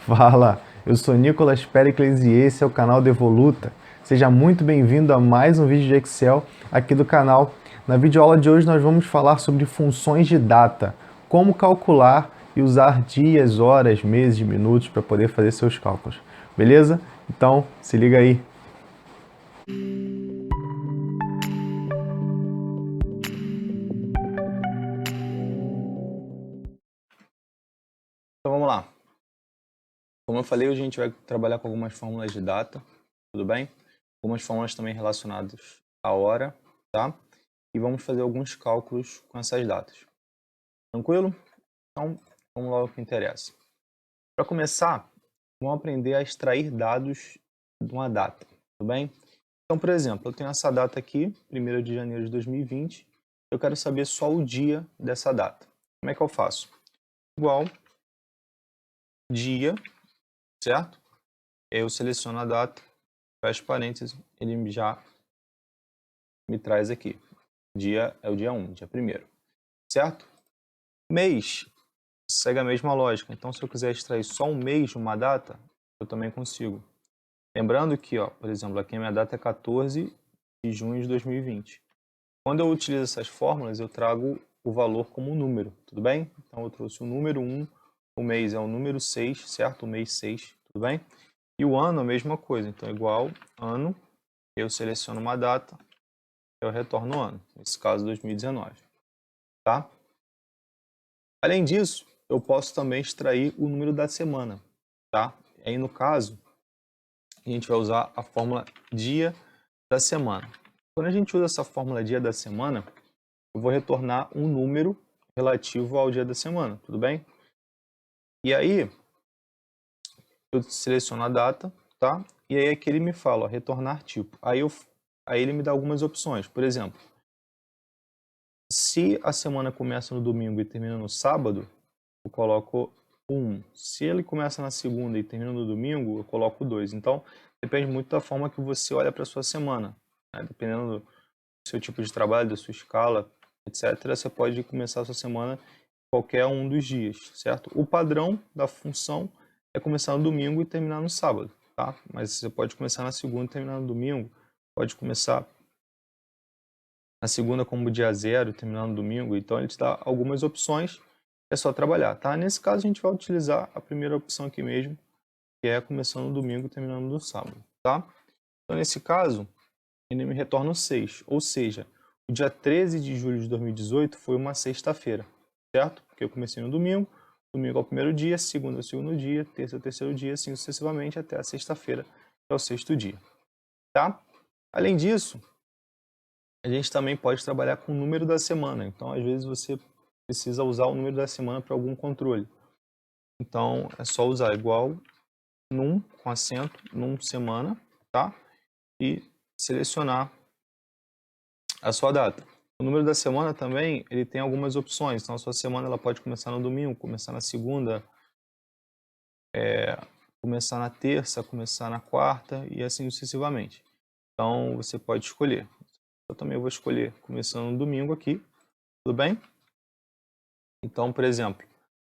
Fala, eu sou Nicolas Pericles e esse é o canal Devoluta. Seja muito bem-vindo a mais um vídeo de Excel aqui do canal. Na videoaula de hoje nós vamos falar sobre funções de data, como calcular e usar dias, horas, meses, minutos para poder fazer seus cálculos. Beleza? Então, se liga aí. Então vamos lá. Como eu falei, hoje a gente vai trabalhar com algumas fórmulas de data, tudo bem? Algumas fórmulas também relacionadas à hora, tá? E vamos fazer alguns cálculos com essas datas. Tranquilo? Então, vamos lá ao que interessa. Para começar, vamos aprender a extrair dados de uma data, tudo bem? Então, por exemplo, eu tenho essa data aqui, 1º de janeiro de 2020, eu quero saber só o dia dessa data. Como é que eu faço? Igual dia, certo? Eu seleciono a data, fecho parênteses, ele já me traz aqui. Dia é o dia 1, dia 1º, certo? Mês, segue a mesma lógica. Então, se eu quiser extrair só um mês de uma data, eu também consigo. Lembrando que, ó, por exemplo, aqui a minha data é 14 de junho de 2020. Quando eu utilizo essas fórmulas, eu trago o valor como número, tudo bem? Então, eu trouxe o número 1, o mês é o número 6, certo? O mês 6, tudo bem? E o ano, a mesma coisa. Então, igual ano, eu seleciono uma data, eu retorno o ano. Nesse caso, 2019, tá? Além disso, eu posso também extrair o número da semana, tá? Aí, no caso, a gente vai usar a fórmula dia da semana. Quando a gente usa essa fórmula dia da semana, eu vou retornar um número relativo ao dia da semana, tudo bem? E aí, eu seleciono a data, tá? E aí aqui ele me fala, ó, retornar tipo. Aí ele me dá algumas opções. Por exemplo, se a semana começa no domingo e termina no sábado, eu coloco 1. Se ele começa na segunda e termina no domingo, eu coloco 2. Então, depende muito da forma que você olha para a sua semana, né? Dependendo do seu tipo de trabalho, da sua escala, etc., você pode começar a sua semana qualquer um dos dias, certo? O padrão da função é começar no domingo e terminar no sábado, tá? Mas você pode começar na segunda e terminar no domingo, pode começar na segunda como dia 0 e terminar no domingo, então ele te dá algumas opções, é só trabalhar, tá? Nesse caso a gente vai utilizar a primeira opção aqui mesmo, que é começando no domingo e terminando no sábado, tá? Então nesse caso, ele me retorna o 6, ou seja, o dia 13 de julho de 2018 foi uma sexta-feira, certo? Porque eu comecei no domingo, domingo é o primeiro dia, segunda é o segundo dia, terça é o terceiro dia, assim sucessivamente até a sexta-feira, que é o sexto dia, tá? Além disso, a gente também pode trabalhar com o número da semana, então às vezes você precisa usar o número da semana para algum controle. Então é só usar igual num, com acento, num semana, tá? E selecionar a sua data. O número da semana também, ele tem algumas opções. Então, a sua semana ela pode começar no domingo, começar na segunda, começar na terça, começar na quarta e assim sucessivamente. Então, você pode escolher. Eu também vou escolher começando no domingo aqui, tudo bem? Então, por exemplo,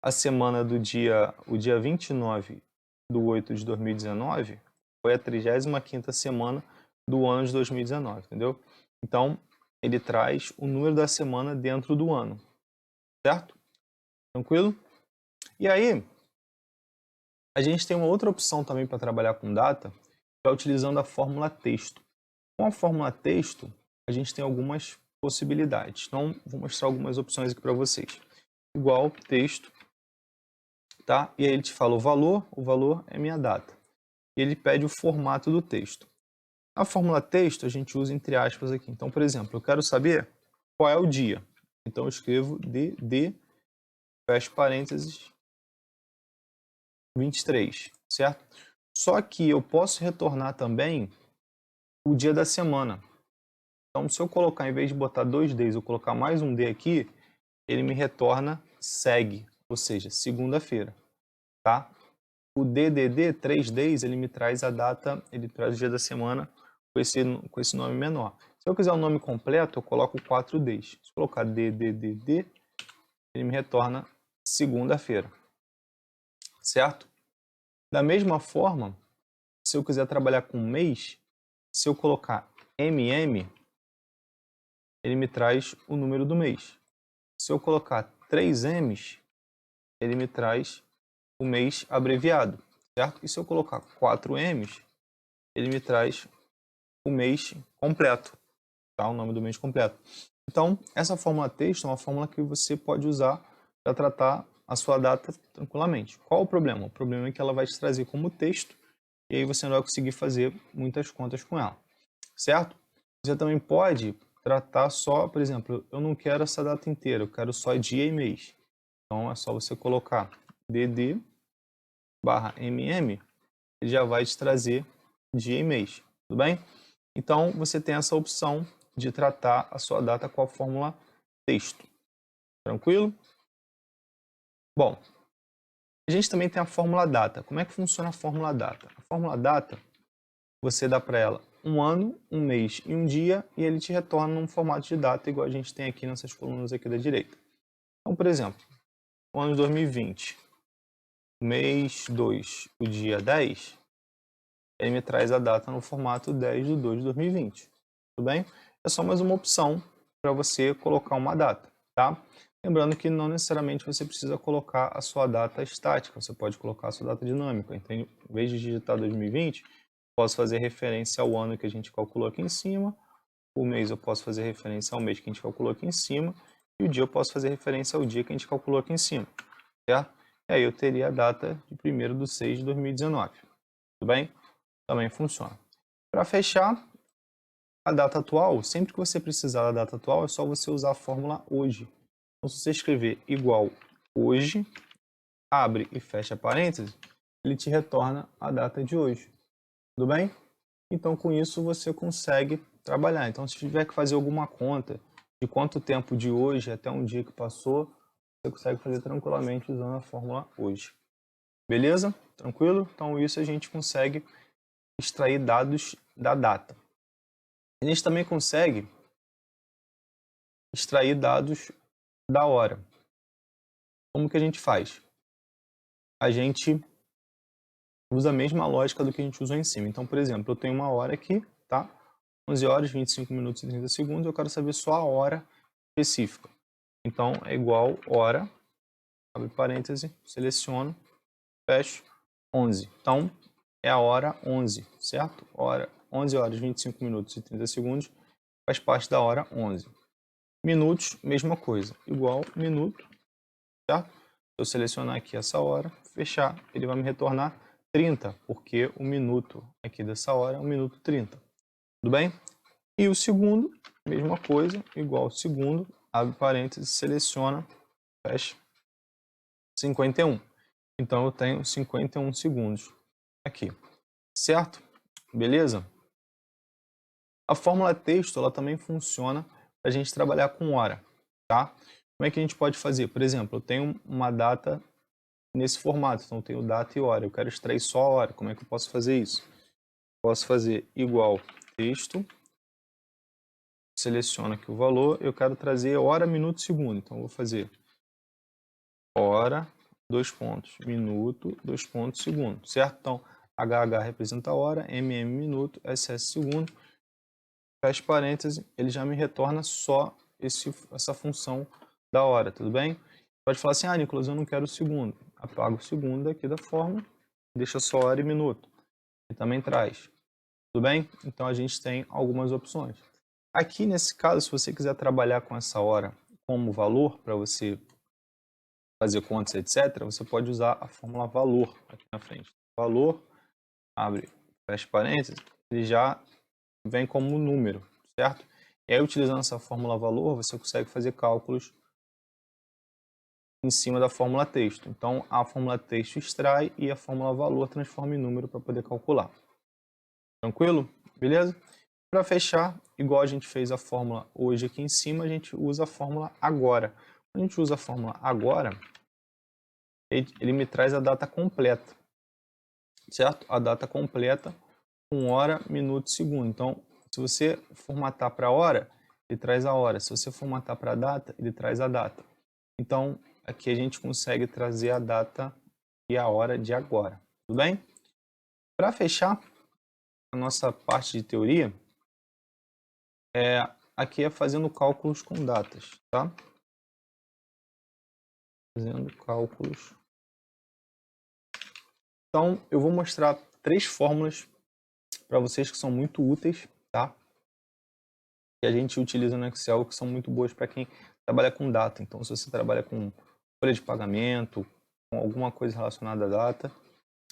a semana do o dia 29/8/2019 foi a 35ª semana do ano de 2019, entendeu? Então, ele traz o número da semana dentro do ano, certo? Tranquilo? E aí, a gente tem uma outra opção também para trabalhar com data, que é utilizando a fórmula texto. Com a fórmula texto, a gente tem algumas possibilidades. Então, vou mostrar algumas opções aqui para vocês. Igual texto, tá? E aí ele te fala o valor é minha data. E ele pede o formato do texto. A fórmula texto a gente usa entre aspas aqui. Então, por exemplo, eu quero saber qual é o dia. Então, eu escrevo DD, fecho parênteses, 23, certo? Só que eu posso retornar também o dia da semana. Então, se eu colocar, em vez de botar 2 Ds, eu colocar mais um D aqui, ele me retorna segue, ou seja, segunda-feira, tá? O DDD, 3 Ds, ele me traz a data, ele traz o dia da semana com esse nome menor. Se eu quiser o nome completo, eu coloco 4 Ds. Se eu colocar DDDD, ele me retorna segunda-feira, certo? Da mesma forma, se eu quiser trabalhar com mês, se eu colocar MM, ele me traz o número do mês. Se eu colocar 3 M's, ele me traz o mês abreviado, certo? E se eu colocar 4 M's, ele me traz o mês completo, tá? O nome do mês completo. Então, essa fórmula texto é uma fórmula que você pode usar para tratar a sua data tranquilamente. Qual o problema? O problema é que ela vai te trazer como texto e aí você não vai conseguir fazer muitas contas com ela, certo? Você também pode tratar só, por exemplo, eu não quero essa data inteira, eu quero só dia e mês. Então, é só você colocar dd/mm, ele já vai te trazer dia e mês, tudo bem? Então, você tem essa opção de tratar a sua data com a fórmula texto. Tranquilo? Bom, a gente também tem a fórmula data. Como é que funciona a fórmula data? A fórmula data, você dá para ela um ano, um mês e um dia, e ele te retorna num formato de data, igual a gente tem aqui nessas colunas aqui da direita. Então, por exemplo, o ano de 2020, mês 2, o dia 10, ele me traz a data no formato 10/2/2020. Tudo bem? É só mais uma opção para você colocar uma data, tá? Lembrando que não necessariamente você precisa colocar a sua data estática, você pode colocar a sua data dinâmica. Então, em vez de digitar 2020, posso fazer referência ao ano que a gente calculou aqui em cima, o mês eu posso fazer referência ao mês que a gente calculou aqui em cima, e o dia eu posso fazer referência ao dia que a gente calculou aqui em cima, certo? E aí eu teria a data de 1º/6/2019, tudo bem? Também funciona. Para fechar, a data atual, sempre que você precisar da data atual, é só você usar a fórmula hoje. Então, se você escrever igual hoje, abre e fecha parênteses, ele te retorna a data de hoje. Tudo bem? Então, com isso, você consegue trabalhar. Então, se tiver que fazer alguma conta de quanto tempo de hoje até um dia que passou, você consegue fazer tranquilamente usando a fórmula hoje. Beleza? Tranquilo? Então, isso a gente consegue extrair dados da data. A gente também consegue extrair dados da hora. Como que a gente faz? A gente usa a mesma lógica do que a gente usou em cima. Então, por exemplo, eu tenho uma hora aqui, tá? 11 horas, 25 minutos e 30 segundos, eu quero saber só a hora específica. Então, é igual hora, abre parêntese, seleciono, fecho, 11. Então, é a hora 11, certo? 11 horas, 25 minutos e 30 segundos faz parte da hora 11. Minutos, mesma coisa, igual minuto, certo? Se eu selecionar aqui essa hora, fechar, ele vai me retornar 30, porque o minuto aqui dessa hora é 1 minuto 30. Tudo bem? E o segundo, mesma coisa, igual segundo, abre parênteses, seleciona, fecha, 51. Então eu tenho 51 segundos aqui, certo? Beleza? A fórmula texto, ela também funciona para a gente trabalhar com hora, tá? Como é que a gente pode fazer? Por exemplo, eu tenho uma data nesse formato, então eu tenho data e hora, eu quero extrair só a hora, como é que eu posso fazer isso? Posso fazer igual texto, seleciono aqui o valor, eu quero trazer hora, minuto, segundo, então eu vou fazer hora, 2 pontos, minuto, 2 pontos, segundo, certo? Então, HH representa hora, MM minuto, SS segundo, fecha parênteses, ele já me retorna só essa função da hora, tudo bem? Pode falar assim, Nicolas, eu não quero o segundo. Apago o segundo aqui da forma, deixa só hora e minuto. Ele também traz, tudo bem? Então a gente tem algumas opções. Aqui nesse caso, se você quiser trabalhar com essa hora como valor, para você fazer contas, etc., você pode usar a fórmula valor aqui na frente. Valor, abre, fecha parênteses, ele já vem como número, certo? E aí, utilizando essa fórmula valor, você consegue fazer cálculos em cima da fórmula texto. Então, a fórmula texto extrai e a fórmula valor transforma em número para poder calcular. Tranquilo? Beleza? Para fechar, igual a gente fez a fórmula hoje aqui em cima, a gente usa a fórmula agora. Quando a gente usa a fórmula agora, ele me traz a data completa, certo? A data completa com hora, minuto e segundo. Então, se você formatar para hora, ele traz a hora. Se você formatar para data, ele traz a data. Então, aqui a gente consegue trazer a data e a hora de agora, Tudo bem? Para fechar a nossa parte de teoria, aqui é fazendo cálculos com datas, tá? Fazendo cálculos. Então, eu vou mostrar 3 fórmulas para vocês que são muito úteis, tá? Que a gente utiliza no Excel, que são muito boas para quem trabalha com data. Então, se você trabalha com folha de pagamento, com alguma coisa relacionada à data,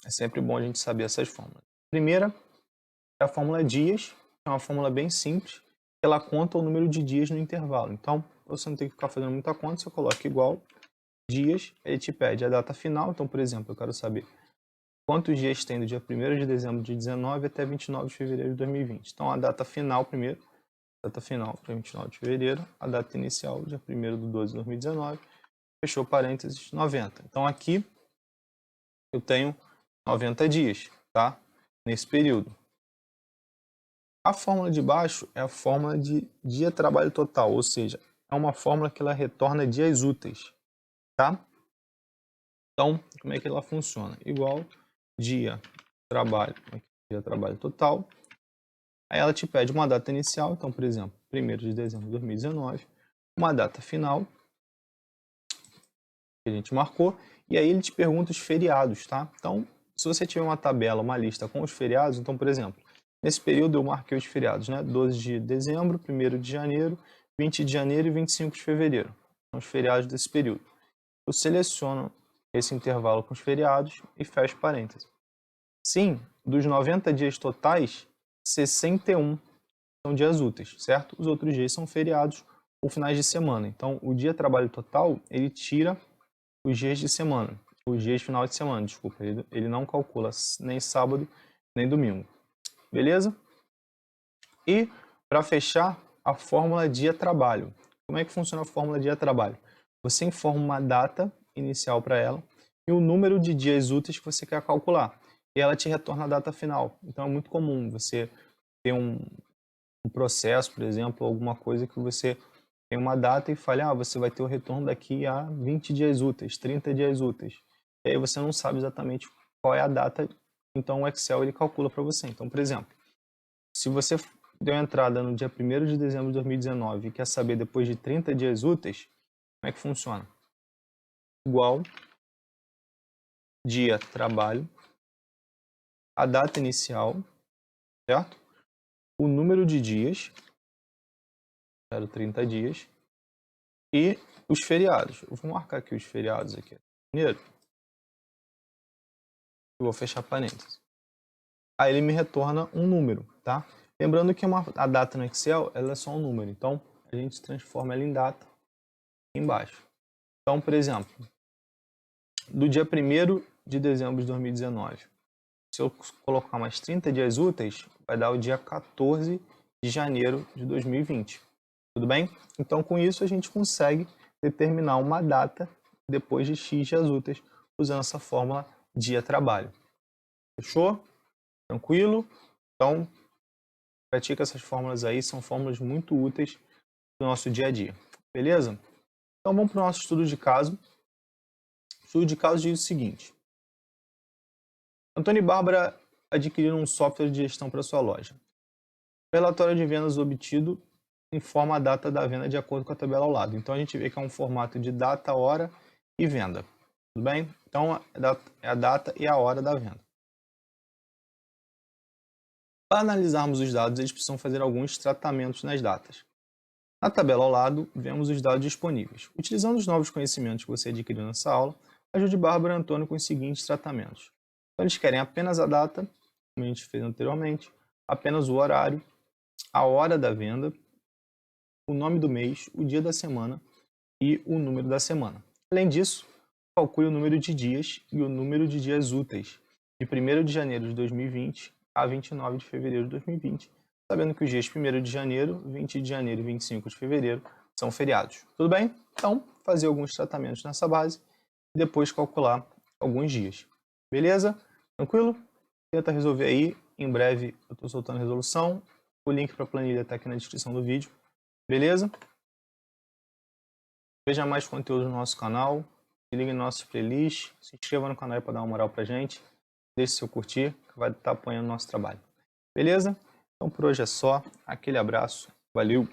é sempre bom a gente saber essas fórmulas. A primeira é a fórmula dias, que é uma fórmula bem simples, que ela conta o número de dias no intervalo. Então, você não tem que ficar fazendo muita conta, você coloca igual dias, ele te pede a data final. Então, por exemplo, eu quero saber quantos dias tem do dia 1º de dezembro de 19 até 29 de fevereiro de 2020. Então, a data final primeiro, data final para 29 de fevereiro, a data inicial, dia 1º de 12 de 2019, fechou parênteses, 90. Então, aqui eu tenho 90 dias, tá? Nesse período. A fórmula de baixo é a fórmula de dia-trabalho total, ou seja, é uma fórmula que ela retorna dias úteis, tá? Então, como é que ela funciona? Igual dia-trabalho total. Aí ela te pede uma data inicial, então, por exemplo, 1º de dezembro de 2019, uma data final, que a gente marcou, e aí ele te pergunta os feriados, tá? Então, se você tiver uma tabela, uma lista com os feriados, então, por exemplo, nesse período eu marquei os feriados, né? 12 de dezembro, 1º de janeiro, 20 de janeiro e 25 de fevereiro. São os feriados desse período. Eu seleciono esse intervalo com os feriados e fecho parênteses. Sim, dos 90 dias totais, 61 são dias úteis, certo? Os outros dias são feriados ou finais de semana. Então, o dia trabalho total, ele tira os dias de semana, os dias de final de semana, desculpa, ele não calcula nem sábado, nem domingo. Beleza? E, para fechar, a fórmula dia-trabalho. Como é que funciona a fórmula dia-trabalho? Você informa uma data inicial para ela e o número de dias úteis que você quer calcular. E ela te retorna a data final. Então, é muito comum você ter um processo, por exemplo, alguma coisa que você tem uma data e fala, você vai ter o retorno daqui a 20 dias úteis, 30 dias úteis. E aí você não sabe exatamente qual é a data, então o Excel ele calcula para você. Então, por exemplo, se você deu entrada no dia 1º de dezembro de 2019 e quer saber depois de 30 dias úteis, como é que funciona? Igual dia trabalho, a data inicial, certo? O número de dias, 30 dias, e os feriados. Eu vou marcar aqui os feriados aqui. Primeiro, eu vou fechar parênteses. Aí ele me retorna um número, tá? Lembrando que a data no Excel, ela é só um número. Então, a gente transforma ela em data aqui embaixo. Então, por exemplo, do dia 1º de dezembro de 2019, se eu colocar mais 30 dias úteis, vai dar o dia 14 de janeiro de 2020. Tudo bem? Então, com isso, a gente consegue determinar uma data depois de X dias úteis, usando essa fórmula dia-trabalho. Fechou? Tranquilo? Então, pratica essas fórmulas aí, são fórmulas muito úteis no nosso dia a dia. Beleza? Então, vamos para o nosso estudo de caso. O estudo de caso diz o seguinte. Antônio e Bárbara adquiriram um software de gestão para sua loja. O relatório de vendas obtido informa a data da venda de acordo com a tabela ao lado. Então, a gente vê que é um formato de data, hora e venda. Tudo bem? Então, é a data e a hora da venda. Para analisarmos os dados, eles precisam fazer alguns tratamentos nas datas. Na tabela ao lado, vemos os dados disponíveis. Utilizando os novos conhecimentos que você adquiriu nessa aula, ajude Bárbara e Antônio com os seguintes tratamentos. Então, eles querem apenas a data, como a gente fez anteriormente, apenas o horário, a hora da venda, o nome do mês, o dia da semana e o número da semana. Além disso, calcule o número de dias e o número de dias úteis de 1º de janeiro de 2020 a 29 de fevereiro de 2020, sabendo que os dias 1º de janeiro, 20 de janeiro e 25 de fevereiro são feriados. Tudo bem? Então, fazer alguns tratamentos nessa base e depois calcular alguns dias. Beleza? Tranquilo? Tenta resolver aí. Em breve eu estou soltando a resolução. O link para a planilha está aqui na descrição do vídeo. Beleza? Veja mais conteúdo no nosso canal. Se ligue em nossas playlists. Se inscreva no canal para dar uma moral pra gente. deixe seu curtir, que vai estar apoiando o nosso trabalho. Beleza? Então por hoje é só. Aquele abraço. Valeu!